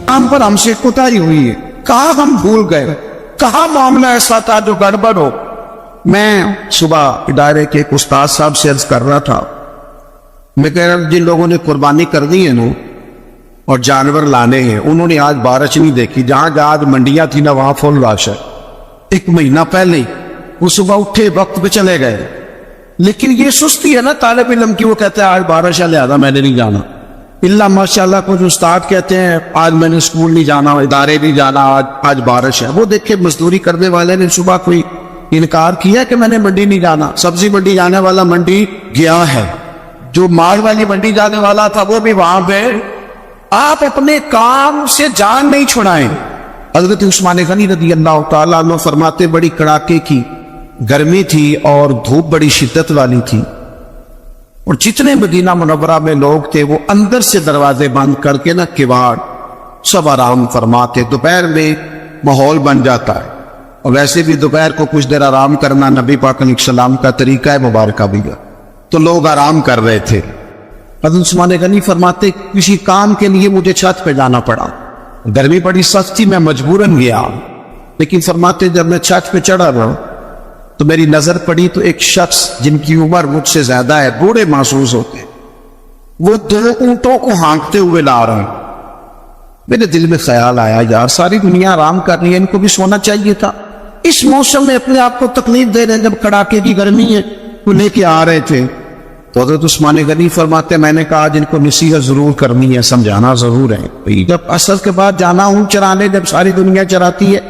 हम पर हमसे कोताही हुई है, कहा हम भूल गए, कहा मामला ऐसा था जो गड़बड़ हो। मैं सुबह इदारे के एक उस्ताद साहब से अर्ज कर रहा था, मैं कह रहा जिन लोगों ने कुर्बानी करनी है नो और जानवर लाने हैं, उन्होंने आज बारिश नहीं देखी। जहां आज मंडियां थी ना वहां फुल रश है। एक महीना पहले वो सुबह उठे वक्त पे चले गए, लेकिन ये सुस्ती है ना तालिब इल्म की, वो कहते हैं आज बारिश है लिहाजा मैंने नहीं जाना। इल्ला माशाल्लाह कुछ उस्ताद कहते हैं आज मैंने स्कूल नहीं जाना, इदारे नहीं जाना, आज बारिश है। वो देखे मजदूरी करने वाले ने सुबह कोई इनकार किया कि मैंने मंडी नहीं जाना। सब्जी मंडी जाने वाला मंडी गया है, जो माल वाली मंडी जाने वाला था वो भी वहां पे। आप अपने काम से जान नहीं छुड़ाएं। हजरत उस्मान गनी रज़ी अल्लाह तआला अन्हु फरमाते बड़ी कड़ाके की गर्मी थी और धूप बड़ी शिद्दत वाली थी, और जितने मदीना मुनव्वरा में लोग थे वो अंदर से दरवाजे बंद करके ना किवाड़ सब आराम फरमाते। दोपहर में माहौल बन जाता है, और वैसे भी दोपहर को कुछ देर आराम करना नबी पाक अलैहिस्सलाम का तरीका है मुबारक भी है। तो लोग आराम कर रहे थे। हज़रत उस्मान गनी फरमाते किसी काम के लिए मुझे छत पे जाना पड़ा, गर्मी बड़ी सख्त थी, मैं मजबूरन गया। लेकिन फरमाते जब मैं छत पे चढ़ा रहा तो मेरी नजर पड़ी तो एक शख्स जिनकी उम्र मुझसे ज्यादा है, बूढ़े महसूस होते, वो 2 ऊंटों को हाँकते हुए ला रहे हैं। मेरे दिल में ख्याल आया यार सारी दुनिया आराम कर रही है, इनको भी सोना चाहिए था। इस मौसम में अपने आप को तकलीफ दे रहे हैं, जब कड़ाके की गर्मी है वो लेके आ रहे थे। तो हज़रत उस्मान गनी फरमाते मैंने कहा जिनको नसीहत जरूर करनी है, समझाना जरूर है। जब असर के बाद जाना हूं चराने, जब सारी दुनिया चराती है,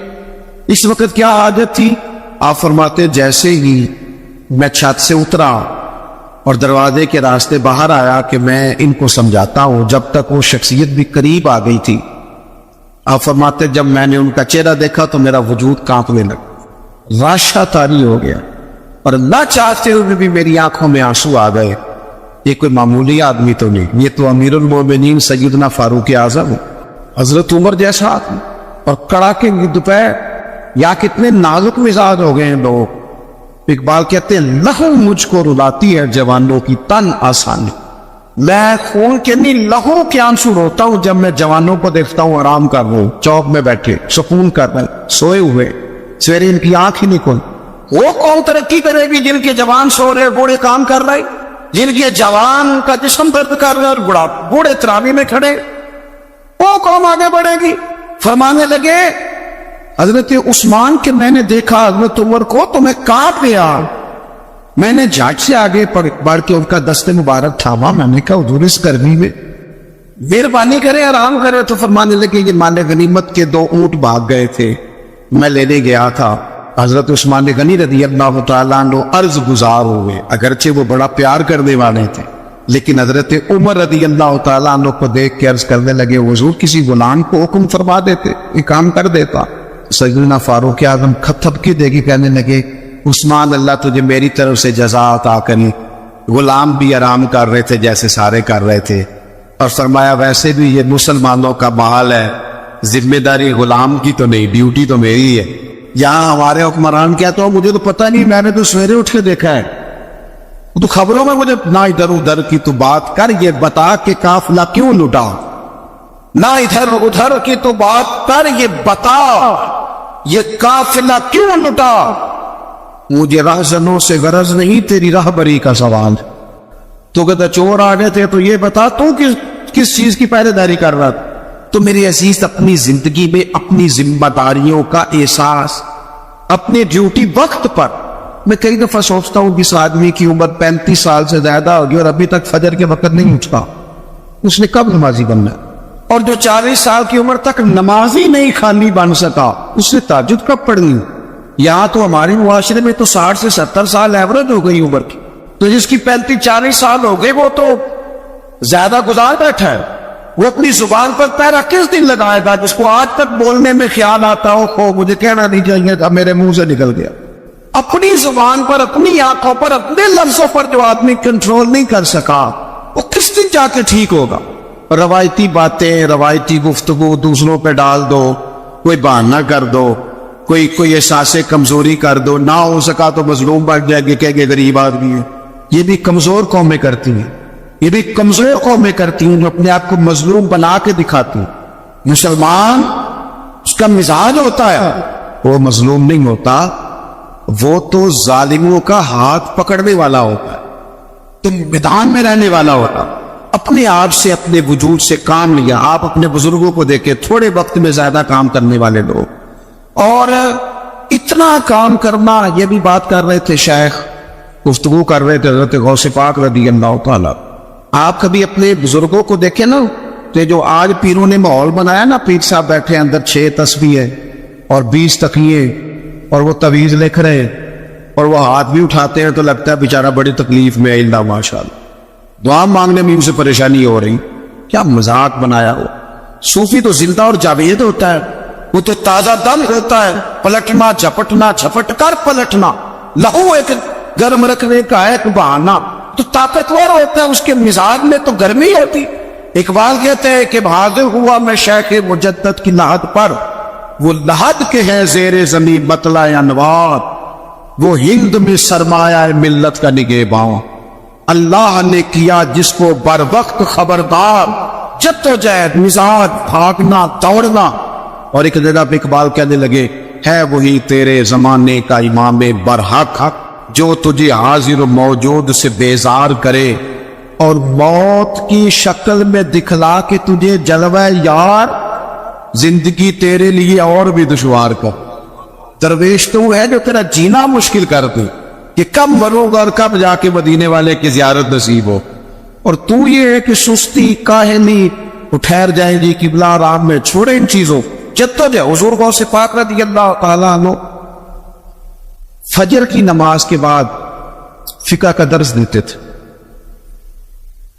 इस वक्त क्या आदत थी? आप फरमाते जैसे ही मैं छत से उतरा और दरवाजे के रास्ते बाहर आया कि मैं इनको समझाता हूं, जब तक वो शख्सियत भी करीब आ गई थी। आप फरमाते जब मैंने उनका चेहरा देखा तो मेरा वजूद कांपने लगा, राशा तारी हो गया, और अल्लाह चाहते हुए भी मेरी आंखों में आंसू आ गए। ये कोई मामूली आदमी तो नहीं, ये तो अमीरुल मोमिनीन सैयदना फारूक आज़म, हजरत उमर जैसा आदमी। और कड़ाके की दोपहर, या कितने नाजुक मिजाज हो गए हैं लोग। इकबाल कहते हैं लहू मुझको रुलाती है जवानों की तन आसानी। मैं खून के नहीं लहू के आंसू रोता हूं जब मैं जवानों को देखता हूं आराम कर रहे हैं, चौक में बैठे सुकून कर रहे, सोए हुए, सवेरे इनकी आंख ही नहीं खुल। वो कौन तरक्की करेगी जिनके जवान सो रहे, बूढ़े काम कर रहे, जिनके जवान का जिस्म दर्द कर रहे और बूढ़े तरावी में खड़े, वो कौन आगे बढ़ेगी? फरमाने लगे हजरत उस्मान के मैंने देखा हजरत उमर को तो मैं कांप गया। मैंने झट से आगे बढ़ के उनका दस्ते मुबारक थामा। मैंने कहा हुजूर इस गर्मी में मेहरबानी करें, आराम करें। तो फरमाने लगे कि माले गनीमत के 2 ऊंट भाग गए थे, मैं लेने गया था। हजरत उस्मान गनी रज़ी अल्लाह तआला अन्हु अर्ज गुजार हुए, अगरचे वो बड़ा प्यार करने वाले थे, लेकिन हजरत उमर रज़ी अल्लाह तआला अन्हु को देख के अर्ज करने लगे हुजूर किसी गुलाम को हुक्म फरमा देते, ये काम कर देता। सैयदना फारूक आज़म खपखपकी देगी, कहने लगे उस्मान अल्लाह तुझे मेरी तरफ से जज़ा अता करे। गुलाम भी आराम कर रहे थे जैसे सारे कर रहे थे, और फरमाया वैसे भी ये मुसलमानों का माल है, जिम्मेदारी गुलाम की तो नहीं, ड्यूटी तो मेरी है। यहाँ हमारे हुक्मरान क्या तो मुझे तो पता नहीं, मैंने तो सवेरे उठ के देखा है, तो खबरों में मुझे ना इधर उधर की तो बात कर, ये बता के काफिला क्यों लुटा, ना इधर उधर की तो बात कर, ये बता ये काफिला क्यों लुटा। मुझे राहजनों से गरज नहीं, तेरी राहबरी का सवाल। तो कहता चोर आ गए थे तो ये बता तू किस चीज की पहरेदारी कर रहा था। तो मेरे अजीज अपनी जिंदगी में अपनी जिम्मेदारियों का एहसास, अपनी ड्यूटी वक्त पर, मैं कई दफा सोचता हूं जिस आदमी की उम्र 35 साल से ज्यादा होगी और अभी तक फजर के वक्त नहीं उठता, उसने कब नमाजी बनना? और जो 40 साल की उम्र तक नमाजी नहीं खाली बन सका, उसने ताजुद कब पढ़नी? यहाँ तो हमारे मुआशरे में तो 60 से 70 साल एवरेज हो गई उम्र की, तो जिसकी 35-40 साल हो गए वो तो ज्यादा गुजार बैठा है। वो अपनी जुबान पर पैरा किस दिन लगाएगा जिसको आज तक बोलने में ख्याल आता हो मुझे कहना नहीं चाहिए था, मेरे मुंह से निकल गया। अपनी जुबान पर, अपनी आंखों पर, अपने लफ्जों पर जो आदमी कंट्रोल नहीं कर सका, वो किस दिन जाके ठीक होगा? रवायती बातें, रवायती गुफ्तगू दूसरों पे डाल दो, कोई बहाना कर दो, कोई एहसासे कमजोरी कर दो, ना हो सका तो मजलूम बन जाएंगे, कहेंगे गरीब आदमी है। ये भी कमजोर कौमें करती हैं, ये भी कमजोर कौमें करती हैं जो अपने आप को मजलूम बना के दिखाती हैं। مسلمان اس کا مزاج ہوتا ہے، وہ مظلوم نہیں ہوتا، وہ تو ظالموں کا ہاتھ پکڑنے والا ہوتا ہے، تو میدان میں رہنے والا ہوتا، اپنے آپ سے اپنے وجود سے کام لیا۔ آپ اپنے بزرگوں کو دیکھیں، تھوڑے وقت میں زیادہ کام کرنے والے لوگ، اور اتنا کام کرنا، یہ بھی بات کر رہے تھے شیخ، گفتگو کر رہے تھے حضرت غوث پاک رضی اللہ تعالیٰ۔ آپ کبھی اپنے بزرگوں کو دیکھیں نا، کہ جو آج پیروں نے ماحول بنایا نا، پیر صاحب بیٹھے اندر 6 تسبیح اور 20 تقیے، اور وہ تویز لکھ رہے ہیں، اور وہ ہاتھ بھی اٹھاتے ہیں تو لگتا ہے بیچارہ بڑی تکلیف میں ہے، اللہ ماشاءاللہ، دعا مانگنے میں اسے پریشانی ہو رہی، کیا مذاق بنایا ہو۔ صوفی تو زندہ اور جاوید ہوتا ہے، وہ تو تازہ دم ہوتا ہے، پلٹنا جھپٹنا، جھپٹ کر پلٹنا، لہو ایک گرم رکھنے کا ایک بہانہ، تو طاقتور ہوتا ہے، اس کے مزاج میں تو گرمی ہوتی۔ اقبال کہتے ہیں کہ حاضر ہوا میں شیخ مجدد کی لحد پر، وہ لحد کے ہیں زیر زمین مطلع انوار، وہ ہند میں سرمایہ ملت کا نگہباں، اللہ نے کیا جس کو بر وقت خبردار، جدوجہد مزاج بھاگنا دوڑنا۔ اور ایک جگہ پہ اقبال کہنے لگے، ہے وہی تیرے زمانے کا امام برحق، جو تجھے حاضر و موجود سے بیزار کرے اور موت کی شکل میں دکھلا کے تجھے جلوہ یار، زندگی تیرے لیے اور بھی دشوار کر۔ درویش تو ہے جو تیرا جینا مشکل کر دے، کہ کب مروں گا اور کب جا کے مدینے والے کی زیارت نصیب ہو، اور تو یہ ہے کہ سستی کاہلی وہ ٹھہر جائے گی قبلہ آرام میں، چھوڑے ان چیزوں۔ جدوجہد حضور غوث پاک رضی اللہ تعالیٰ عنہ فجر کی نماز کے بعد فقہ کا درس دیتے تھے،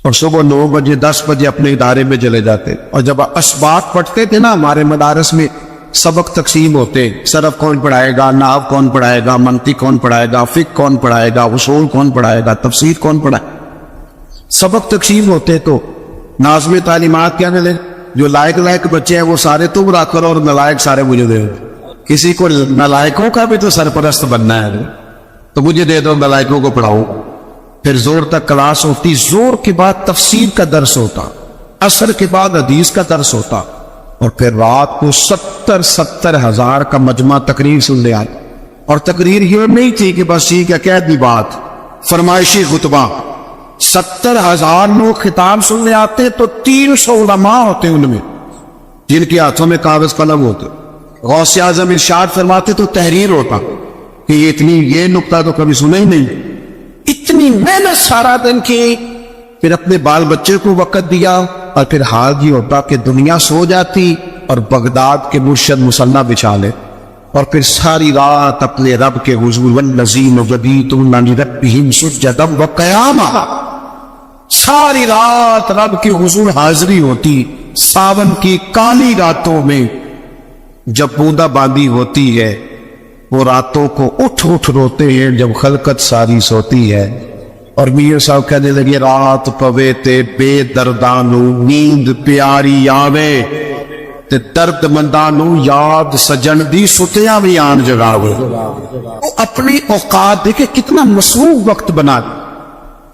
اور صبح 9 بجے 10 بجے اپنے ادارے میں چلے جاتے، اور جب اسباق پڑھتے تھے نا، ہمارے مدارس میں سبق تقسیم ہوتے، صرف کون پڑھائے گا، نحو کون پڑھائے گا، منطق کون پڑھائے گا، فقہ کون پڑھائے گا، اصول کون پڑھائے گا، تفسیر کون پڑھائے گا، سبق تقسیم ہوتے، تو ناظم تعلیمات کہنے لگے جو لائق بچے ہیں وہ سارے تم رکھ کرو، اور نلائق سارے مجھے دے دو، کسی کو نلائقوں کا بھی تو سرپرست بننا ہے، تو مجھے دے دو، نلائقوں کو پڑھاؤ۔ پھر زور تک کلاس ہوتی، زور کے بعد تفسیر کا درس ہوتا، عصر کے بعد حدیث کا درس ہوتا، اور پھر رات کو 70 ہزار کا مجمع تقریر سن لے آتا، اور تقریر یہ نہیں تھی کہ بس ٹھیک ہے کہہ دی بات، فرمائشی خطبہ، 70,000 لوگ خطاب سننے آتے تو 300 علماء ہوتے ان میں، جن کے ہاتھوں میں کاغذ قلم ہوتے۔ غوث اعظم ارشاد فرماتے تو تحریر ہوتا کہ یہ نکتہ تو کبھی سنا ہی نہیں، اتنی محنت سارا دن کی، پھر اپنے بال بچے کو وقت دیا، اور پھر حال یہ ہوتا کہ دنیا سو جاتی اور بغداد کے مرشد مصلی بچھا لے، اور پھر ساری رات اپنے رب کے حضور والذین یبیتون لربہم سجدا وقیاما، ساری رات رب کے حضور حاضری ہوتی۔ ساون کی کالی راتوں میں جب بوندا باندی ہوتی ہے، وہ راتوں کو اٹھ روتے ہیں جب خلقت ساری سوتی ہے، اور میاں صاحب کہنے لگے رات پوے تے بے دردانو نیند پیاری آوے، تے درد مندانو یاد سجن دی ستیاں بھی آن جگاوے۔ اپنی اوقات دیکھے کتنا مصروف وقت بنا،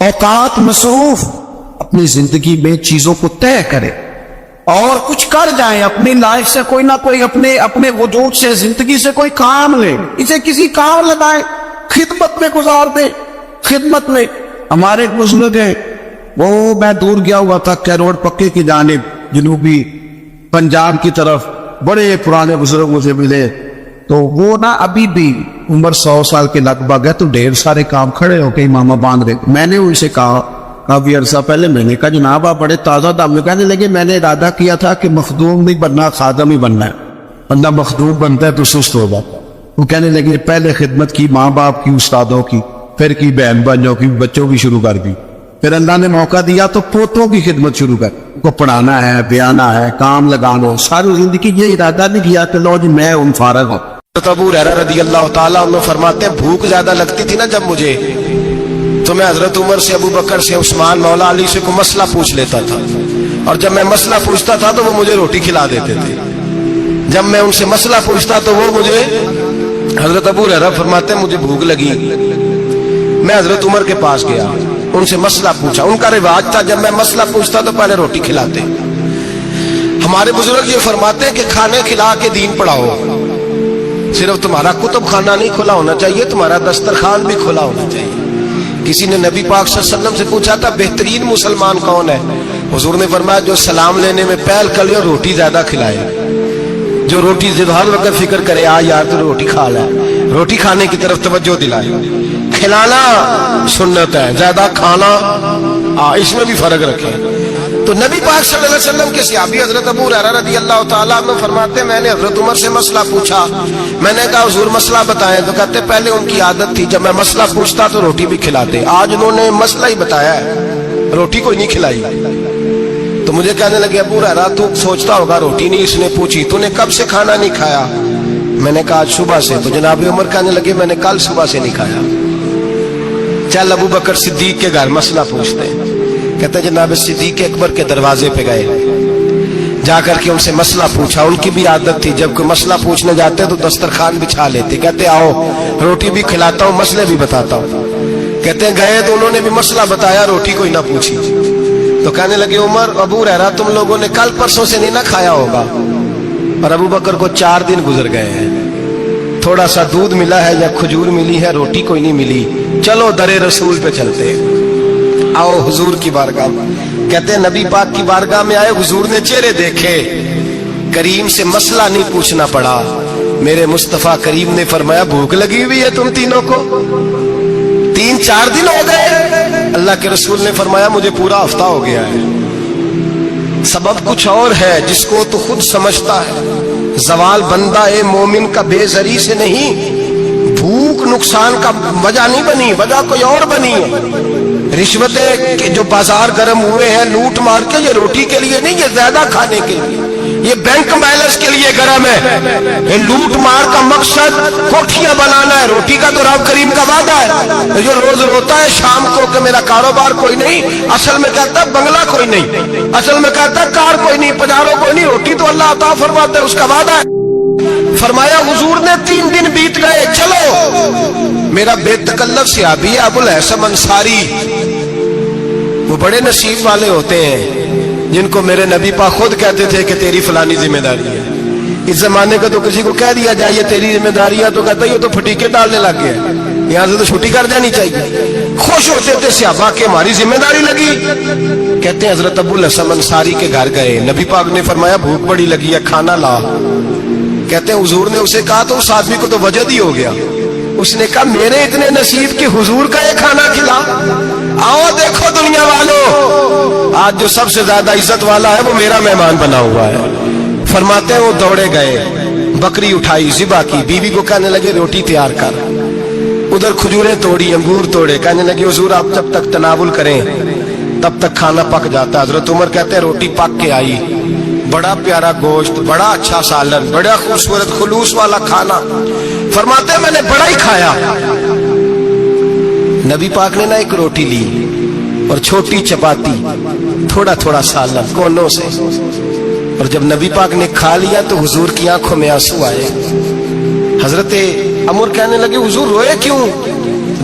اوقات مصروف، اپنی زندگی میں چیزوں کو طے کرے اور کچھ کر جائیں، اپنی لائف سے کوئی نہ کوئی، اپنے وجود سے، زندگی سے کوئی کام لے، اسے کسی کام لگائے، خدمت میں گزار دے، خدمت میں۔ ہمارے ایک بزرگ ہیں، وہ میں دور گیا ہوا تھا کیروڑ پکے کی جانب، جنوبی پنجاب کی طرف، بڑے پرانے بزرگ مجھے ملے، تو وہ نا ابھی بھی عمر 100 سال کے لگ بھگ ہے، تو ڈھیر سارے کام کھڑے ہو کے امامہ باندھ رہے۔ میں نے ان سے کہا کافی عرصہ پہلے، میں نے کہا جناب آپ بڑے تازہ دم، کہنے لگے میں نے ارادہ کیا تھا کہ مخدوم نہیں بننا، خادم ہی بننا ہے، بندہ مخدوم بنتا ہے تو سست ہوگا۔ وہ کہنے لگے پہلے خدمت کی ماں باپ کی، استادوں کی، پھر کی بہن بھائیوں کی، بچوں کی شروع کر دی، پھر اللہ نے موقع دیا تو پوتوں کی خدمت شروع کر، کو پڑھانا ہے، بیانا ہے، کام لگانا، ساری زندگی یہ ارادہ نہیں کیا کہ لو جی میں ان فارغ ہوں۔ ابو ہریرہ رضی اللہ تعالیٰ عنہ فرماتے ہیں بھوک زیادہ لگتی تھی نا جب مجھے، تو میں حضرت عمر سے، ابو بکر سے، عثمان، مولا علی سے کوئی مسئلہ پوچھ لیتا تھا، اور جب میں مسئلہ پوچھتا تھا تو وہ مجھے روٹی کھلا دیتے تھے۔ جب میں ان سے مسئلہ پوچھتا تو وہ مجھے، حضرت ابو ہریرہ فرماتے ہیں مجھے بھوک لگی، میں حضرت عمر کے پاس گیا، ان سے مسئلہ پوچھا، ان کا رواج تھا جب میں مسئلہ پوچھتا تو پہلے روٹی کھلاتے۔ ہمارے بزرگ یہ فرماتے ہیں کہ کھانے کھلا کے دین پڑھاؤ. صرف تمہارا کتب خانہ نہیں کھلا ہونا چاہیے, تمہارا دسترخوان بھی کھلا ہونا چاہیے. کسی نے نبی پاک صلی اللہ علیہ وسلم سے پوچھا تھا بہترین مسلمان کون ہے؟ حضور نے فرمایا جو سلام لینے میں پہل کر لے اور روٹی زیادہ کھلائے. جو روٹی ہر وقت فکر کرے آ یار تو روٹی کھا لے, روٹی کھانے کی طرف توجہ دلائے. کھلانا سنت ہے, زیادہ کھانا اس میں بھی فرق رکھے. تو نبی پاک صلی اللہ علیہ وسلم کے صحابی حضرت ابو ہریرہ رضی اللہ تعالیٰ عنہ فرماتے ہیں میں نے حضرت عمر سے مسئلہ پوچھا. میں نے کہا حضور مسئلہ بتائیں. تو کہتے پہلے ان کی عادت تھی جب میں مسئلہ پوچھتا تو روٹی بھی کھلاتے. آج انہوں نے مسئلہ ہی بتایا ہے, روٹی کوئی نہیں کھلائی. تو مجھے کہنے لگے ابو ہریرہ تو سوچتا ہوگا روٹی نہیں اس نے پوچھی, تو نے کب سے کھانا نہیں کھایا؟ میں نے کہا آج صبح سے. تو جناب عمر کہنے لگے میں نے کل صبح سے نہیں کھایا. چل ابو بکر صدیق کے گھر مسئلہ پوچھتے ہیں. کہتے ہیں جناب صدیق اکبر کے دروازے پہ گئے, جا کر کے ان سے مسئلہ پوچھا. ان کی بھی عادت تھی جب کوئی مسئلہ پوچھنے جاتے تو دسترخوان بچھا لیتے. کہتے آؤ روٹی بھی کھلاتا ہوں مسئلے بھی بتاتا ہوں. کہتے ہیں گئے تو انہوں نے بھی مسئلہ بتایا, روٹی کوئی نہ پوچھی. تو کہنے لگے عمر ابو ہریرہ تم لوگوں نے کل پرسوں سے نہیں نہ کھایا ہوگا. اور ابو بکر کو 4 دن گزر گئے ہیں, تھوڑا سا دودھ ملا ہے یا کھجور ملی ہے, روٹی کوئی نہیں ملی. چلو در رسول پہ چلتے, آؤ حضور کی بارگاہ میں. کہتے ہیں نبی پاک کی بارگاہ میں آئے, حضور نے چہرے دیکھے, کریم سے مسئلہ نہیں پوچھنا پڑا. میرے مصطفیٰ کریم نے فرمایا بھوک لگی ہوئی ہے تم تینوں کو؟ 3-4 دن ہو گئے. اللہ کے رسول نے فرمایا مجھے پورا ہفتہ ہو گیا ہے. سبب کچھ اور ہے جس کو تو خود سمجھتا ہے. زوال بندہ مومن کا بے زری سے نہیں, بھوک نقصان کا وجہ نہیں بنی, وجہ کوئی اور بنی ہے. رشوتیں جو بازار گرم ہوئے ہیں لوٹ مار کے, یہ روٹی کے لیے نہیں, یہ زیادہ کھانے کے لیے, یہ بینک بیلنس کے لیے گرم ہے. یہ لوٹ مار کا مقصد کوٹھیاں بنانا ہے, روٹی کا تو رب کریم کا وعدہ ہے. جو روز روتا ہے شام کو کہ میرا کاروبار کوئی نہیں, اصل میں کہتا ہے بنگلہ کوئی نہیں, اصل میں کہتا ہے کار کوئی نہیں, پجارو کوئی نہیں, روٹی تو اللہ عطا فرماتا ہے, اس کا وعدہ ہے. فرمایا حضور نے 3 دن بیت گئے, چلو. میرا بے تکلف صحابی ہے ابو الحسن انصاری, وہ بڑے نصیب والے ہوتے ہیں جن کو میرے نبی پاک خود کہتے تھے کہ تیری فلانی ذمہ داری ہے. اس زمانے کا تو کسی کو کہہ دیا جائے تیری ذمہ داری ہے تو کہتا ہے یہ تو پھٹیکے ڈالنے لگ گیا, یہاں سے تو چھٹی کر جانی چاہیے. خوش ہوتے تھے صحابہ کہ ہماری ذمہ داری لگی. کہتے ہیں حضرت ابو الحسن انصاری کے گھر گئے, نبی پاک نے فرمایا بھوک بڑی لگی ہے کھانا لا. کہتے ہیں حضور نے اسے کہا تو اس آدمی کو تو وجد ہی ہو گیا. اس نے کہا میرے اتنے نصیب کہ حضور کا یہ کھانا کھلا. آؤ دیکھو دنیا والوں, آج جو سب سے زیادہ عزت والا ہے وہ میرا مہمان بنا ہوا ہے. فرماتے ہیں وہ دوڑے گئے, بکری اٹھائی, ذبح کی, بیوی کو کہنے لگے روٹی تیار کر. ادھر کھجوریں توڑی, انگور توڑے, کہنے لگے حضور آپ جب تک تناول کریں تب تک کھانا پک جاتا. حضرت عمر کہتے ہیں روٹی پک کے آئی, بڑا پیارا گوشت, بڑا اچھا سالن, بڑا خوبصورت خلوص والا کھانا. فرماتے ہیں میں نے بڑا ہی کھایا. نبی پاک نے نہ ایک روٹی لی اور چھوٹی چپاتی, تھوڑا تھوڑا سالن کونوں سے, اور جب نبی پاک نے کھا لیا تو حضور کی آنکھوں میں آنسو آئے. حضرت عمر کہنے لگے حضور روئے کیوں؟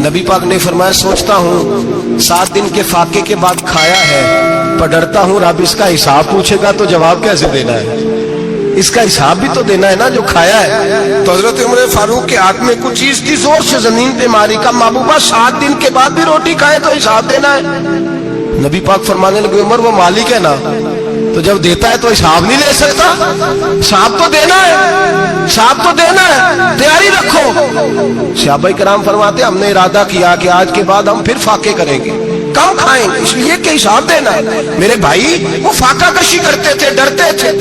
نبی پاک نے فرمایا سوچتا ہوں 7 دن کے فاقے کے بعد کھایا ہے, پر ڈرتا ہوں رب اس کا حساب پوچھے گا تو جواب کیسے دینا ہے, اس کا حساب بھی تو دینا ہے نا جو کھایا ہے. تو حضرت عمر فاروق کے ہاتھ میں کچھ چیز تھی, زور سے زمین پہ ماری, کا محبوبہ 7 دن کے بعد بھی روٹی کھائے تو حساب دینا ہے. نبی پاک فرمانے لگے عمر وہ مالک ہے نا, تو جب دیتا ہے تو حساب نہیں لے سکتا, حساب تو دینا ہے, حساب تو دینا ہے, تیاری رکھو. صحابہ کرام فرماتے ہم نے ارادہ کیا کہ آج کے بعد ہم پھر فاقے کریں گے, کم کھائیں گے, اس لیے کہ حساب دینا ہے. میرے بھائی وہ فاقہ کشی کرتے تھے, ڈرتے تھے.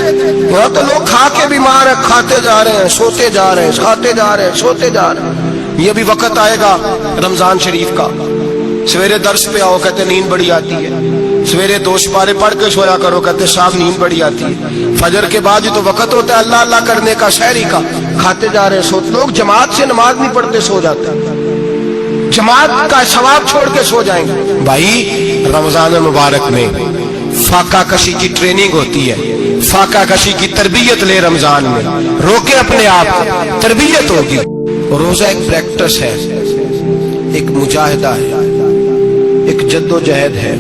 یہاں تو لوگ کھا کے بیمار ہیں, کھاتے جا رہے ہیں, سوتے جا رہے ہیں, کھاتے جا رہے ہیں, سوتے جا رہے ہیں. یہ بھی وقت آئے گا رمضان شریف کا, سویرے درس پہ آؤ کہتے نیند بڑی آتی ہے, سویرے 2 سپارے پڑھ کے سویا کرو کہتے شام نیند بڑی آتی ہے, فجر کے بعد یہ تو وقت ہوتا ہے اللہ اللہ کرنے کا, شہری کا, کھاتے جا رہے ہیں, سوتے. لوگ جماعت سے نماز نہیں پڑھتے سو جاتے ہیں, جماعت کا ثواب چھوڑ کے سو جائیں گے. بھائی رمضان مبارک میں فاقہ کشی کی ٹریننگ ہوتی ہے, فاقہ کشی کی تربیت لے, رمضان میں روکے اپنے آپ کو, تربیت ہوگی. روزہ ایک پریکٹس ہے, ایک مجاہدہ ہے, ایک جد و جہد ہے.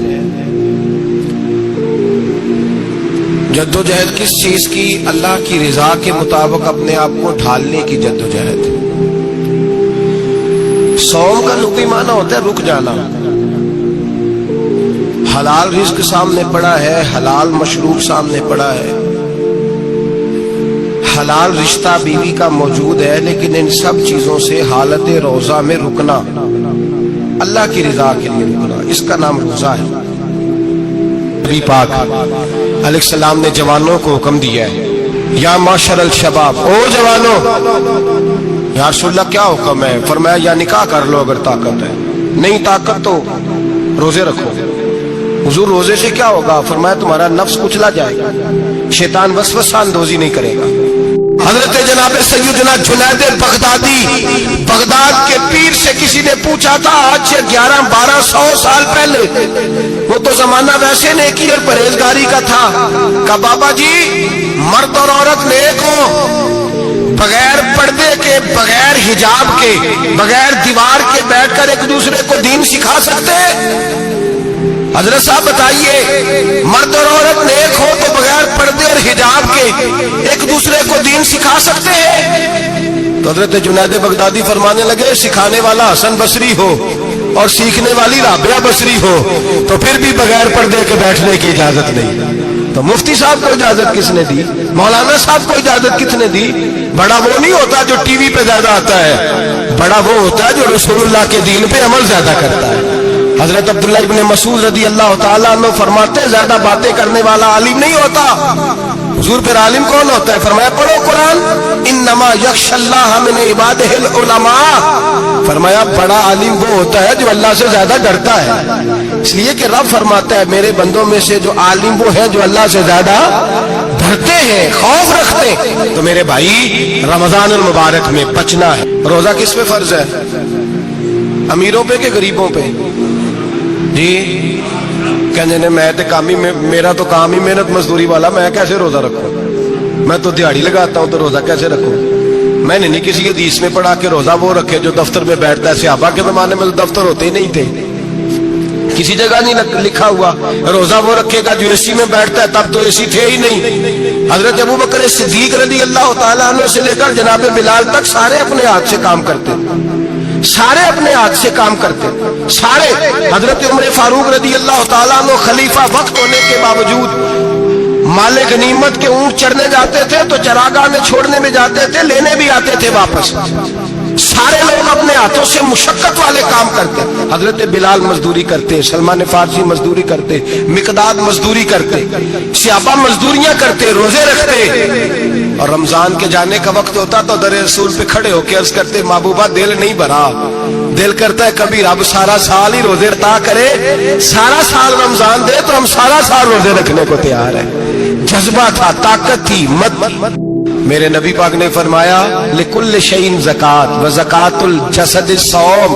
जद्दोजहद किस चीज की? अल्लाह की रजा के मुताबिक अपने आप को ढालने की जद्दोजहद। सौम का लुग़वी माना होता है रुक जाना। हलाल रिज्क सामने पड़ा है, हलाल मशरूब सामने पड़ा है, हलाल रिश्ता बीवी का मौजूद है, लेकिन इन सब चीजों से हालत रोजा में रुकना, अल्लाह की रजा के लिए रुकना, इसका नाम रोजा है। नबी पाक अलैहिस्सलाम ने जवानों को हुक्म दिया है, या माशरल शबाब, ओ जवानों। या रसूलल्लाह क्या हुक्म है? फरमाया या निकाह कर लो अगर ताकत है, नहीं ताकत तो रोजे रखो। हुजूर रोजे से क्या होगा? फरमाया तुम्हारा नफ्स कुचला जाएगा, शैतान वसवसा अंदोजी नहीं करेगा। हजरत जनाब सैयदना जुनैद बगदादी, बगदाद के पीर से किसी ने पूछा था आज से 1100-1200 साल पहले, वो तो जमाना वैसे नेकी और परहेजगारी का था, कहा बाबा जी मर्द और औरत नेक हो, बगैर पर्दे के, बगैर हिजाब के, बगैर दीवार के बैठकर एक दूसरे को दीन सिखा सकते हैं? हजरत साहब बताइए, मर्द और औरत नेक हो तो बगैर पर्दे और हिजाब के एक दूसरे को दीन सिखा सकते हैं? तो हजरत जुनैद बगदादी फरमाने लगे, सिखाने वाला हसन बसरी हो और सीखने वाली राबिया बसरी हो तो फिर भी बगैर पर्दे के बैठने की इजाजत नहीं। तो मुफ्ती साहब को इजाजत किसने दी? मौलाना साहब को इजाजत किसने दी? बड़ा वो नहीं होता जो टीवी पे ज्यादा आता है, बड़ा वो होता है जो रसूलुल्लाह के दीन पे अमल ज्यादा करता है। हजरत अब्दुल्ला इब्न मसूद रदी अल्लाह ताला अन्हु फरमाते हैं, ज्यादा बातें करने वाला आलिम नहीं होता। हुजूर फिर आलिम कौन होता है? फरमाया पढ़ो कुरान, इन्नमा यख्शल्लाह मिन इबादिहिल उलमा। फरमाया बड़ा आलिम वो होता है जो अल्लाह से ज्यादा डरता है, इसलिए कि रब फरमाता है मेरे बंदों में से जो आलिम वो है जो अल्लाह से ज्यादा डरते हैं, खौफ रखते हैं। तो मेरे भाई रमजान अल मुबारक में बचना है। रोजा किस पे फर्ज है? अमीरों पे कि गरीबों पे? जी कहने ने मैं तो काम ही, मेरा तो काम ही मेहनत मजदूरी वाला, मैं कैसे रोजा रखूं? मैं तो दिहाड़ी लगाता हूं तो रोजा कैसे रखूं? मैंने नहीं किसी हदीस में पढ़ा कि रोजा वो रखे जो दफ्तर में बैठता है। सहाबा के जमाने में तो दफ्तर होते ही नहीं थे, किसी जगह नहीं लिखा हुआ रोजा वो रखेगा जो एसी में बैठता है, तब तो एसी थे ही नहीं। हजरत अबू बकर सिद्दीक रज़ी अल्लाह ताला अन्हु से लेकर जनाब बिलाल तक सारे अपने हाथ से काम करते, सारे अपने हाथ से काम करते, सारे। हजरत उमर फारूक रज़ी अल्लाह ताला अन्हु खलीफा वक्त होने के बावजूद माले गनीमत के ऊंट चढ़ने जाते थे तो चरागाह में छोड़ने में जाते थे, लेने भी आते थे वापस। सारे लोग अपने हाथों से मुशक्कत वाले काम करते। हजरत बिलाल मजदूरी करते, सलमान फारसी मजदूरी करते, मिकदाद मजदूरी करते, सहाबा मजदूरियां करते, रोजे रखते। और रमजान के जाने का वक्त होता तो दर रसूल पे खड़े होकर अर्ज करते, महबूबा दिल नहीं भरा, दिल करता है कभी रब सारा साल ही रोजे अता करे, सारा साल रमजान दे तो हम सारा साल रोजे रखने को तैयार है। जज्बा था, ताकत थी, मत। मेरे नबी पाक ने फरमाया लिकुल्ल शैइन ज़कात व ज़कातुल जसद सौम।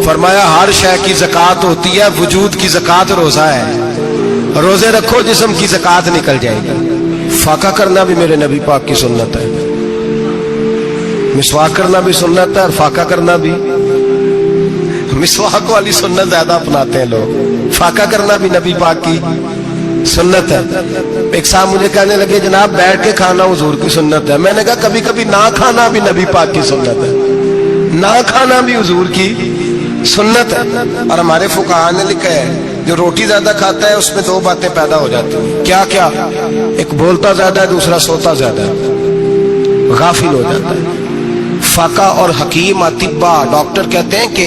फरमाया हर शय की ज़कात होती है, वजूद की ज़कात रोजा है। रोजे रखो जिस्म की ज़कात निकल जाएगी। फाका करना भी मेरे नबी पाक की सुन्नत है, मिसवाक करना भी सुन्नत है और फाका करना भी। मिसवाक वाली सुन्नत ज्यादा अपनाते हैं लोग, फाका करना भी नबी पाक की सुन्नत है। एक साहब मुझे कहने लगे जनाब बैठ के खाना हुजूर की सुन्नत है। मैंने कहा कभी कभी ना खाना भी नबी पाक की सुन्नत है, ना खाना भी हुजूर की सुन्नत है। और हमारे फुकाहा ने लिखा है जो रोटी ज्यादा खाता है उसमें दो बातें पैदा हो जाती हैं। क्या क्या? एक बोलता ज्यादा है, दूसरा सोता ज्यादा है, गाफिल हो जाता है। फाका और हकीम अतिब्बा डॉक्टर कहते हैं कि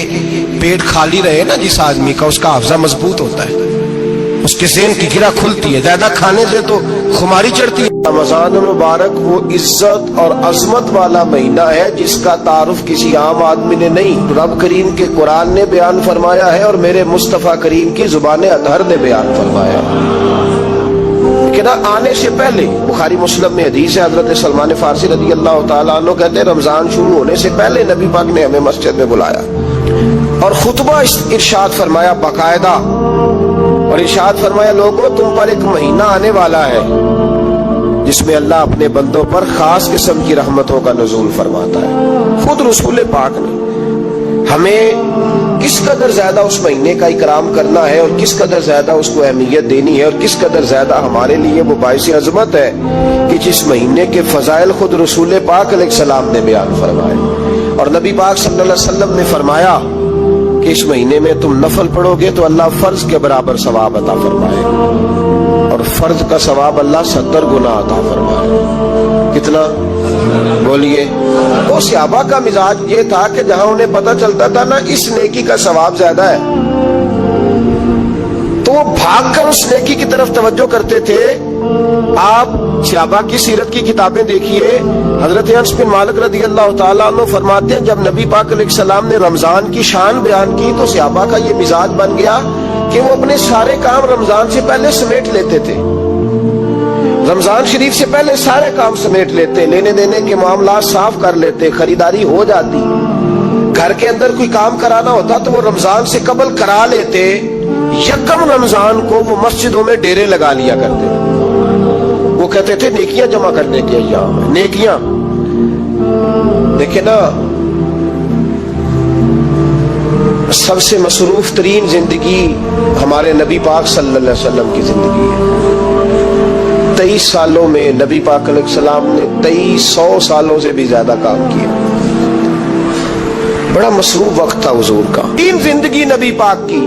पेट खाली रहे ना जिस आदमी का, उसका हाफजा मजबूत होता है, उसके ज़हन की गिरा खुलती है। ज्यादा खाने से तो खुमारी चढ़ती है। रमजान मुबारक वो इज्जत और अजमत वाला महीना है जिसका तारुफ किसी आम आदमी ने नहीं, रब करीम के कुरान ने बयान फरमाया है और मेरे मुस्तफा करीम की जुबान अतहर ने बयान फरमाया। लेकिन आने से पहले बुखारी मुस्लिम में हदीस है, हजरत सलमान फारसी रज़ी अल्लाह ताला अन्हु कहते हैं रमजान शुरू होने से पहले नबी पाक ने हमें मस्जिद में बुलाया और खुतबा इरशाद फरमाया बाकायदा, और इरशाद फरमाया लोगों तुम पर एक महीना आने वाला है जिसमें अल्लाह अपने बंदों पर खास किस्म की रहमतों का नुज़ूल फरमाता है। खुद रसूल पाक ने हमें کس قدر زیادہ اس مہینے کا اکرام کرنا ہے اور کس قدر زیادہ اس کو اہمیت دینی ہے اور کس قدر زیادہ ہمارے لیے وہ باعث عظمت ہے کہ جس مہینے کے فضائل خود رسول پاک علیہ السلام نے بیان فرمائے. اور نبی پاک صلی اللہ علیہ وسلم نے فرمایا کہ اس مہینے میں تم نفل پڑھو گے تو اللہ فرض کے برابر ثواب عطا فرمائے اور فرض کا ثواب اللہ 70 گنا عطا فرمائے. کتنا؟ بولیے. وہ صحابہ کا مزاج یہ تھا کہ جہاں انہیں پتہ چلتا تھا نا اس نیکی کا ثواب زیادہ ہے تو وہ بھاگ کر اس نیکی کی طرف توجہ کرتے تھے. آپ صحابہ کی سیرت کی کتابیں دیکھیے. حضرت انس بن مالک رضی اللہ تعالیٰ عنہ فرماتے ہیں جب نبی پاک علیہ السلام نے رمضان کی شان بیان کی تو صحابہ کا یہ مزاج بن گیا کہ وہ اپنے سارے کام رمضان سے پہلے سمیٹ لیتے تھے. رمضان شریف سے پہلے سارے کام سمیٹ لیتے, لینے دینے کے معاملات صاف کر لیتے, خریداری ہو جاتی, گھر کے اندر کوئی کام کرانا ہوتا تو وہ رمضان سے قبل کرا لیتے. یکم رمضان کو وہ مسجدوں میں ڈیرے لگا لیا کرتے. وہ کہتے تھے نیکیاں جمع کرنے کے ایام ہیں, نیکیاں. دیکھیں نا سب سے مصروف ترین زندگی ہمارے نبی پاک صلی اللہ علیہ وسلم کی زندگی ہے. 23 سالوں میں نبی پاک علیہ السلام نے 2300 سالوں سے بھی زیادہ کام کیا. بڑا مصروف وقت تھا حضور کا. تین زندگی نبی پاک کی,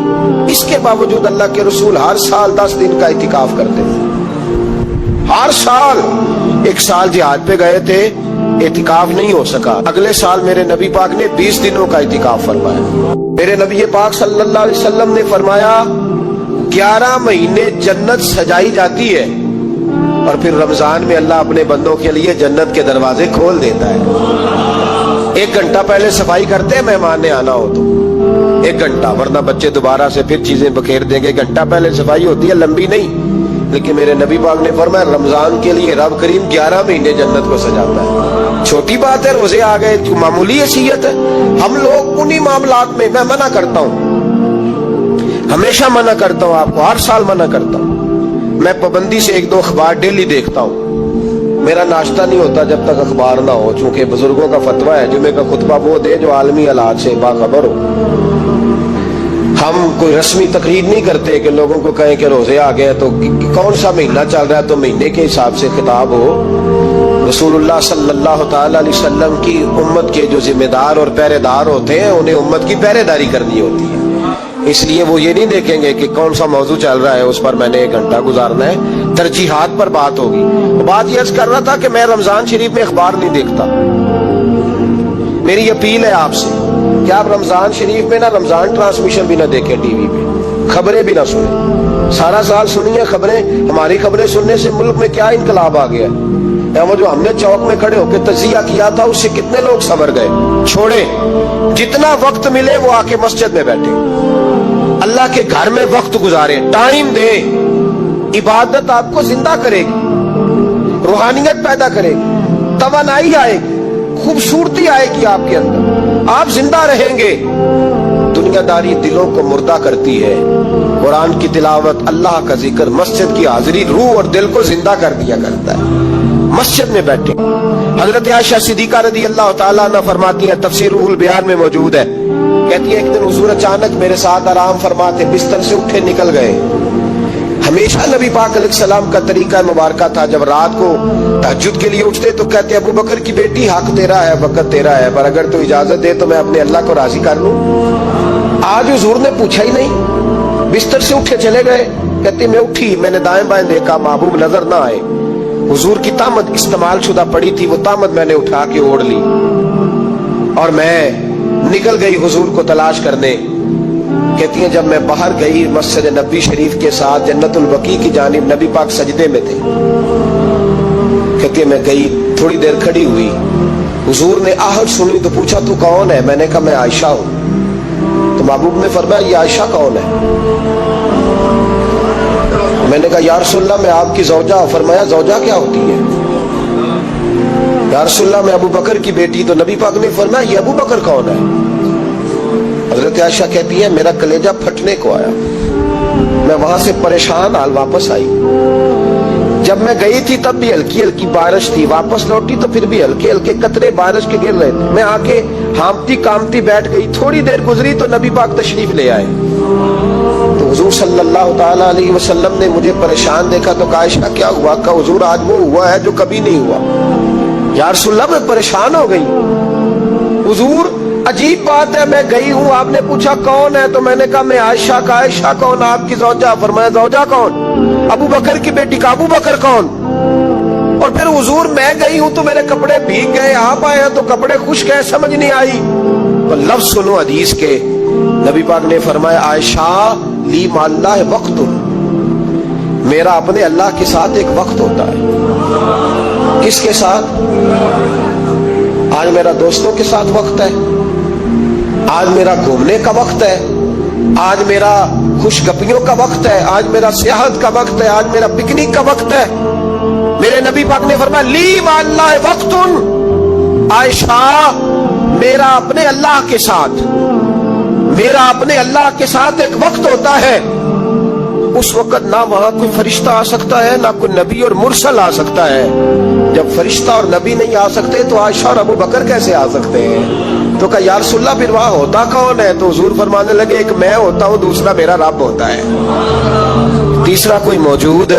اس کے باوجود اللہ کے رسول ہر سال 10 دن کا اعتکاف کرتے تھے. ہر سال. ایک سال جہاد پہ گئے تھے, اعتکاف نہیں ہو سکا. اگلے سال میرے نبی پاک نے 20 دنوں کا اعتکاف فرمایا. میرے نبی پاک صلی اللہ علیہ وسلم نے فرمایا 11 مہینے جنت سجائی جاتی ہے اور پھر رمضان میں اللہ اپنے بندوں کے لیے جنت کے دروازے کھول دیتا ہے. 1 گھنٹہ پہلے صفائی کرتے ہیں مہمان نے آنا ہو تو 1 گھنٹہ, ورنہ بچے دوبارہ سے پھر چیزیں بکھیر دیں گے. گھنٹہ پہلے صفائی ہوتی ہے, لمبی نہیں. لیکن میرے نبی پاک نے فرمایا رمضان کے لیے رب کریم 11 مہینے جنت کو سجاتا ہے. چھوٹی بات ہے, روزے آ گئے, معمولی حیثیت ہے. ہم لوگ انہی معاملات میں, میں منع کرتا ہوں, ہمیشہ منع کرتا ہوں, آپ کو ہر سال منع کرتا ہوں. میں پابندی سے 1-2 اخبار ڈیلی دیکھتا ہوں. میرا ناشتہ نہیں ہوتا جب تک اخبار نہ ہو, چونکہ بزرگوں کا فتویٰ ہے جمعے کا خطبہ وہ دے جو عالمی حالات سے باخبر ہو. ہم کوئی رسمی تقریر نہیں کرتے کہ لوگوں کو کہیں کہ روزے آ گئے تو کون سا مہینہ چل رہا ہے تو مہینے کے حساب سے خطاب ہو. رسول اللہ صلی اللہ تعالی علیہ وسلم کی امت کے جو ذمہ دار اور پہرے دار ہوتے ہیں انہیں امت کی پہرے داری کرنی ہوتی ہے. اس لیے وہ یہ نہیں دیکھیں گے کہ کون سا موضوع چل رہا ہے اس پر میں نے 1 گھنٹہ گزارنا ہے. ترجیحات پر بات ہوگی. بات یہ عرض کر رہا تھا کہ میں رمضان شریف میں اخبار نہیں دیکھتا. میری اپیل ہے آپ سے کہ آپ رمضان شریف میں نہ رمضان ٹرانسمیشن بھی نہ دیکھیں, ٹی وی پہ خبریں بھی نہ سنیں. سارا سال سنیے خبریں. ہماری خبریں سننے سے ملک میں کیا انقلاب آ گیا ہے. وہ جو ہم نے چوک میں کھڑے ہو کے تجزیہ کیا تھا اس سے کتنے لوگ سنور گئے. چھوڑیں, جتنا وقت ملے وہ آ کے مسجد میں بیٹھے, اللہ کے گھر میں وقت گزارے, ٹائم دیں. عبادت آپ کو زندہ کرے گی, روحانیت پیدا کرے گی, توانائی آئے گی, خوبصورتی آئے گی آپ کے اندر, آپ زندہ رہیں گے. دنیا داری دلوں کو مردہ کرتی ہے. قرآن کی تلاوت, اللہ کا ذکر, مسجد کی حاضری روح اور دل کو زندہ کر دیا کرتا ہے. مسجد میں بیٹھے. حضرت عائشہ صدیقہ رضی اللہ تعالیٰ عنہ فرماتی ہیں, تفسیر روح البیان میں موجود ہے, کہتی ہے ایک دن حضور اچانک میرے ساتھ آرام فرماتے بستر سے اٹھے نکل گئے. ہمیشہ نبی پاک علیہ السلام کا طریقہ مبارکہ تھا جب رات کو تہجد کے لیے اٹھتے تو کہتے ابو بکر کی بیٹی حق تیرا ہے, وقت تیرا ہے, پر اگر تو اجازت دے تو میں اپنے اللہ کو راضی کر لوں. آج حضور نے پوچھا ہی نہیں, بستر سے اٹھے چلے گئے. کہتے میں اٹھی, میں نے دائیں بائیں دیکھا, محبوب نظر نہ آئے. حضور کی طامت استعمال شدہ پڑی تھی, وہ طامت میں نے اٹھا کے اوڑھ لی اور میں نکل گئی حضور کو تلاش کرنے. کہتی ہیں جب میں باہر گئی مسجد نبی شریف کے ساتھ جنت البقیع کی جانب, نبی پاک سجدے میں تھے. کہتی ہے میں گئی, تھوڑی دیر کھڑی ہوئی, حضور نے آہٹ سنی تو پوچھا تو کون ہے؟ میں نے کہا میں عائشہ ہوں. تو محبوب نے فرمایا یہ عائشہ کون ہے؟ میں نے کہا یا رسول اللہ میں آپ کی زوجہ ہوں. فرمایا زوجہ کیا ہوتی ہے؟ یا رسول اللہ میں ابو بکر کی بیٹی. تو نبی پاک نے فرمایا یہ ابو بکر کون ہے؟ حضرت عائشہ کہتی ہے میرا کلیجہ پھٹنے کو آیا, میں وہاں سے پریشان حال واپس آئی. جب میں گئی تھی تب بھی ہلکی ہلکی بارش تھی, واپس لوٹی تو پھر بھی ہلکے ہلکے قطرے بارش کے گر رہے تھے. میں آ کے हामती कामती बैठ गई। थोड़ी देर गुजरी तो नबी पाक तशरीफ ले आए। तो हुजूर सल्लल्लाहु ताला अलैहि वसल्लम ने मुझे परेशान देखा तो कहा आयशा क्या हुआ? कहा हुजूर आज वो हुआ है जो कभी नहीं हुआ। या रसूलल्लाह मैं परेशान हो गई। हुजूर अजीब बात है, मैं गई हूँ, आपने पूछा कौन है तो मैंने कहा मैं आयशा का। आयशा कौन? आपकी ज़ौजा। फरमाया ज़ौजा कौन? अबू बकर की बेटी का। अबू बकर कौन? और फिर हुजूर मैं गई हूं तो मेरे कपड़े भीग गए, आप आए हैं तो कपड़े खुश्क है, समझ नहीं आई। तो लफ्ज सुनो हदीस के। नबी पाक ने फरमाया आयशा ली माल्ला है वक्त, मेरा अपने अल्लाह के साथ एक वक्त होता है। किसके साथ? आज मेरा दोस्तों के साथ वक्त है, आज मेरा घूमने का वक्त है, आज मेरा खुशगपियों का वक्त है, आज मेरा सियाहत का वक्त है, आज मेरा पिकनिक का वक्त है। मेरे नबी पाक ने फरमाया ली माल्ला वक्तुन, आयशा मेरा अपने अल्लाह के साथ, मेरा अपने अल्लाह के साथ एक वक्त होता है। उस वक्त ना वहां कोई फरिश्ता आ सकता है, ना कोई नबी और मुरसल आ सकता है। जब फरिश्ता और नबी नहीं आ सकते तो आयशा और अबू बकर कैसे आ सकते हैं? तो कहा या रसूलल्लाह फिर वहां होता कौन है? तो हुजूर फरमाने लगे एक मैं होता हूं, दूसरा मेरा रब होता है, तीसरा कोई मौजूद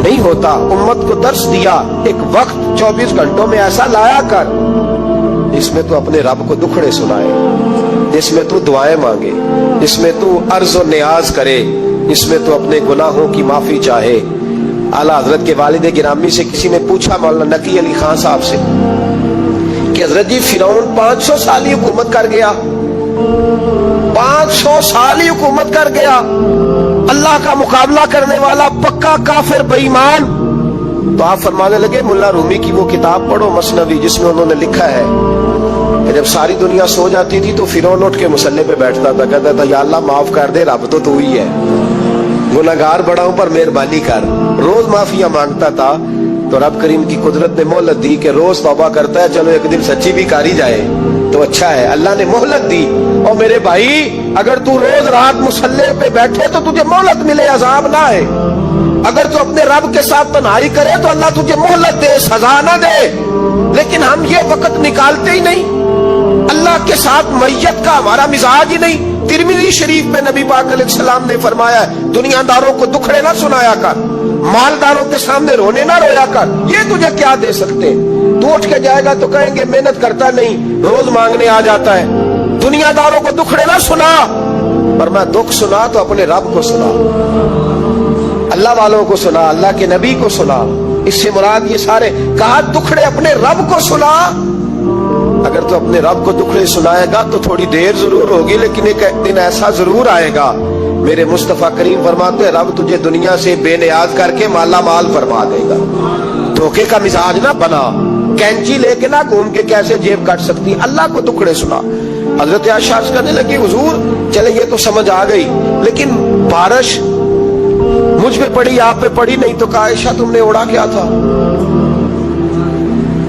नहीं होता। उम्मत को दर्श दिया एक वक्त 24 घंटों में ऐसा लाया कर इसमें तू अपने रब को दुखड़े सुनाए, जिसमें तू दुआएं मांगे, जिसमें तू अर्ज और नियाज करे, इसमें तो अपने गुनाहों की माफी चाहे। आला हजरत के वालिद गिरामी से किसी ने पूछा मौलाना नकी अली खान साहब से कि हजरत जी फिरौन 500 साल ही हुकूमत कर गया, 500 साल ही हुकूमत कर गया, अल्लाह का मुकाबला करने वाला पक्का काफिर बेईमान। तो आप फरमाने लगे मुल्ला रूमी की वो किताब पढ़ो मसनवी, जिसमें उन्होंने लिखा है कि जब सारी दुनिया सो जाती थी तो फिरौन उठ के मुसल्ले पे बैठता था, कहता था या अल्लाह माफ कर दे, रब तो तू ही है, गुनाहगार बड़ा हूं पर मेहरबानी कर। रोज माफिया मांगता था तो रब करीम की कुदरत ने मोहलत दी कि रोज तौबा करता है, चलो एक दिन सच्ची भी कारी जाए तो अच्छा है। अल्लाह ने मोहलत दी। और मेरे भाई अगर तू रोज रात मुसल्ले पे बैठे तो तुझे मोहलत मिले, अजाब ना आए। अगर तू अपने रब के साथ तन्हाई करे तो अल्लाह तुझे मोहलत दे, सजा ना दे। लेकिन हम ये वक्त निकालते ही नहीं, अल्लाह के साथ मैयत का हमारा मिजाज ही नहीं। तिरमिज़ी शरीफ में नबी पाक अलैहिस्सलाम ने फरमाया दुनियादारों को दुखड़े ना सुनाया कर, मालदारों के सामने रोने ना रोया कर, ये तुझे क्या दे सकते। तू उठ के जाएगा तो कहेंगे मेहनत करता नहीं, रोज मांगने आ जाता है। दुनियादारों को दुखड़े ना सुना, पर मैं दुख सुना तो अपने रब को सुना, अल्लाह वालों को सुना, अल्लाह के नबी को सुना। इससे मुराद ये सारे कहा दुखड़े अपने रब को सुना। अगर तू अपने रब को दुखड़े सुनाएगा तो थोड़ी देर जरूर होगी, लेकिन एक दिन ऐसा जरूर आएगा। मेरे मुस्तफा करीम फरमाते हैं रब तुझे दुनिया से बेनियाज करके माला माल फरमा देगा। धोखे का मिजाज ना बना, कैंची लेके ना घूम के कैसे जेब काट सकती, अल्लाह को दुखड़े सुना। हजरत आयशा कहने लगी हुजूर चले ये तो समझ आ गई, लेकिन बारिश मुझ पे पड़ी आप पे पड़ी नहीं। तो कहा आयशा तुमने ओढ़ा क्या था?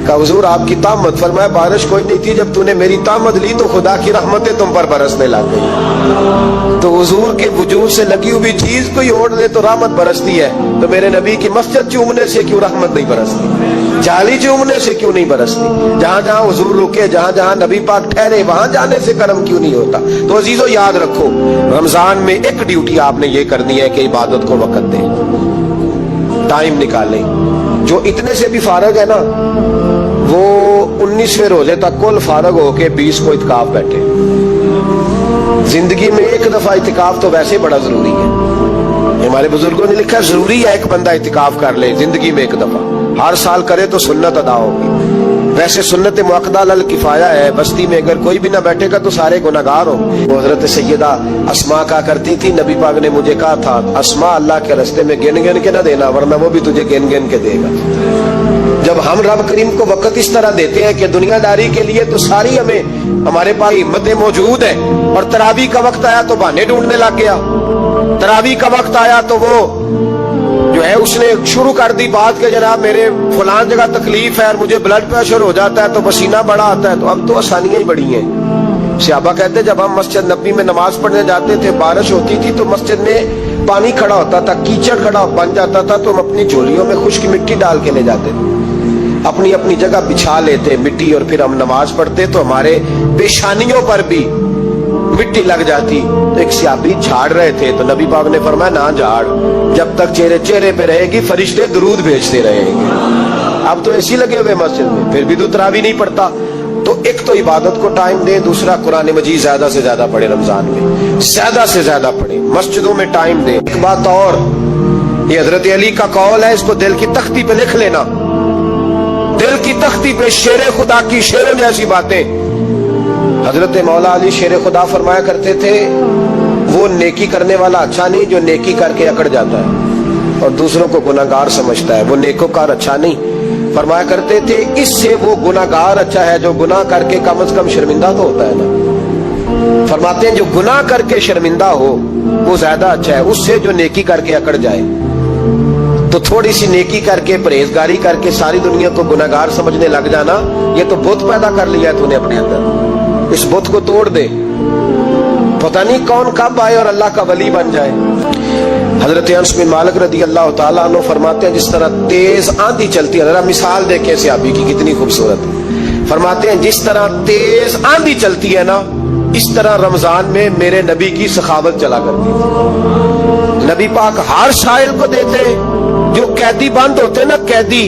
कहा हुजूर आपकी तामत। फरमाया बारिश कोई नहीं थी, जब तूने मेरी तामत ली तो खुदा की रहमतें तुम पर बरसने लग गई। तो हुजूर के वजूद से लगी हुई चीज कोई ओढ़ ले तो रहमत बरसती है, तो मेरे नबी की मस्जिद चूमने से क्यों रहमत नहीं बरसती? जाली चूमने से क्यों नहीं बरसती? जहां जहां हुजूर रुके, जहां जहां नबी पाक ठहरे, वहां जाने से करम क्यों नहीं होता? तो अजीजों याद रखो, रमजान में एक ड्यूटी आपने ये करनी है कि इबादत को वक्त दें, टाइम निकालें। जो इतने से भी फारग है ना वो 19वें रोजे तक कुल फारग होके 20 को इत्काफ बैठे। जिंदगी में एक दफा इत्काफ तो वैसे बड़ा जरूरी है। हमारे बुजुर्गों ने लिखा जरूरी है एक बंदा इत्काफ कर ले जिंदगी में एक दफा, हर साल करे तो सुन्नत अदा होगी। वैसे सुन्नत मुअक्कदा अल किफाया है, बस्ती में अगर कोई भी ना बैठेगा तो सारे गुनाहगार हो। वो हजरत सैयदा अस्मा कहा करती थी नबी पाक ने मुझे कहा था अस्मा अल्लाह के रास्ते में गिन गिन के ना देना, वरना वो भी तुझे गिन गिन के देगा। जब हम रब करीम को वक्त इस तरह देते हैं कि दुनियादारी के लिए तो सारी हमें हमारे पास हिम्मतें मौजूद है, और तरावी का वक्त आया तो बहाने ढूंढने लग गया। तरावी का वक्त आया तो वो जो है उसने शुरू कर दी बात के जनाब मेरे फलान जगह तकलीफ है और मुझे ब्लड प्रेशर हो जाता है तो पसीना बड़ा आता है। तो अब तो आसानियां ही बड़ी हैं। सहाबा कहते जब हम मस्जिद नबी में नमाज पढ़ने जाते थे, बारिश होती थी तो मस्जिद में पानी खड़ा होता था, कीचड़ खड़ा बन जाता था, तो हम अपनी झोलियों में खुश्क मिट्टी डाल के ले जाते थे। अपनी अपनी जगह बिछा लेते मिट्टी और फिर हम नमाज पढ़ते तो हमारे पेशानियों पर भी मिट्टी लग जाती। तो एक सहाबी झाड़ रहे थे तो नबी पाक ने फरमाया ना झाड़, जब तक चेहरे चेहरे पे रहेगी फरिश्ते दुरूद भेजते रहेंगे। अब तो ऐसी लगे हुए मस्जिद में, फिर भी तो तरावी नहीं पढ़ता। तो एक तो इबादत को टाइम दे, दूसरा कुरान मजीद ज्यादा से ज्यादा पढ़े, रमजान में ज्यादा से ज्यादा पढ़े, मस्जिदों में टाइम दे। एक बात और, ये हजरत अली का कौल है, इसको दिल की तख्ती पे लिख लेना, दिल की तख्ती पे शेर खुदा की शेर जैसी बातें। हजरत मौला अली शेर खुदा फरमाया करते थे, वो नेकी करने वाला अच्छा नहीं जो नेकी करके अकड़ जाता है और दूसरों को गुनाहगार समझता है, वो नेकोकार अच्छा नहीं। फरमाया करते थे, इससे वो गुनाहगार अच्छा है जो गुनाह करके कम से कम शर्मिंदा तो होता है ना। फरमाते हैं जो गुनाह करके शर्मिंदा हो वो ज्यादा अच्छा है उससे जो नेकी करके अकड़ जाए। तो थोड़ी सी नेकी करके परहेजगारी करके सारी दुनिया को गुनाहगार समझने लग जाना, ये तो बुत पैदा कर लिया है तूने अपने अंदर, इस बुत को तोड़ दे। पता नहीं कौन कब आए और अल्लाह का वली बन जाए। हजरत अनस बिन मालिक रदी अल्लाह तआला अन्हु फरमाते हैं, जिस तरह तेज आंधी चलती है, जरा मिसाल देखे सहाबी की कितनी खूबसूरत। फरमाते हैं जिस तरह तेज आंधी चलती है ना, इस तरह रमजान में मेरे नबी की सखावत चला करती थी। नबी पाक हर साइल को देते, जो कैदी बंद होते ना, कैदी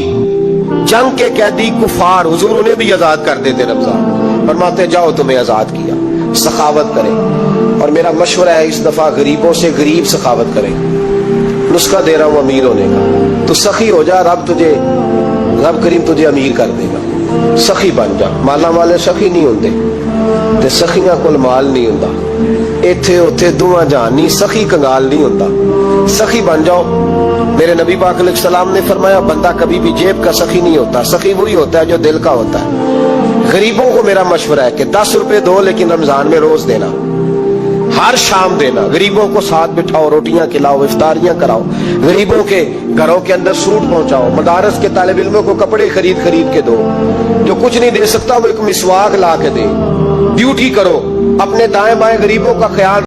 जंग के कैदी कुफार, हुजूर उन्हें भी आजाद कर देते रमजान। फरमाते जाओ तुम्हें आजाद किया, सखावत करें। और मेरा मशवरा है इस दफा गरीबों से गरीब सखावत करें। नुस्खा दे रहा हूं अमीर होने का, तो सखी हो जा, रब करीम तुझे अमीर कर देगा। सखी बन जा, माला वाले सखी नहीं होंगे ते सखियां कोल माल नहीं होंदा, इत्थे उत्थे दुआं जहान नहीं, सखी कंगाल नहीं होंदा। सखी बन जाओ। मेरे नबी पाक अलैहि सलाम ने फरमाया, बंदा कभी भी जेब का सखी नहीं होता, सखी वही होता है जो दिल का होता है। गरीबों को मेरा मशवरा है कि 10 रुपए दो, लेकिन रमजान में रोज देना, हर शाम देना। गरीबों को साथ बिठाओ, रोटियां खिलाओ, इफ्तारियां कराओ, गरीबों के घरों के अंदर सूट पहुंचाओ, मदारस के तालिब इल्मों को कपड़े खरीद खरीद के दो। जो कुछ नहीं दे सकता वो एक मिसवाक ला के दे। ड्यूटी करो, अपने दाएं बाएं गरीबों का ख्याल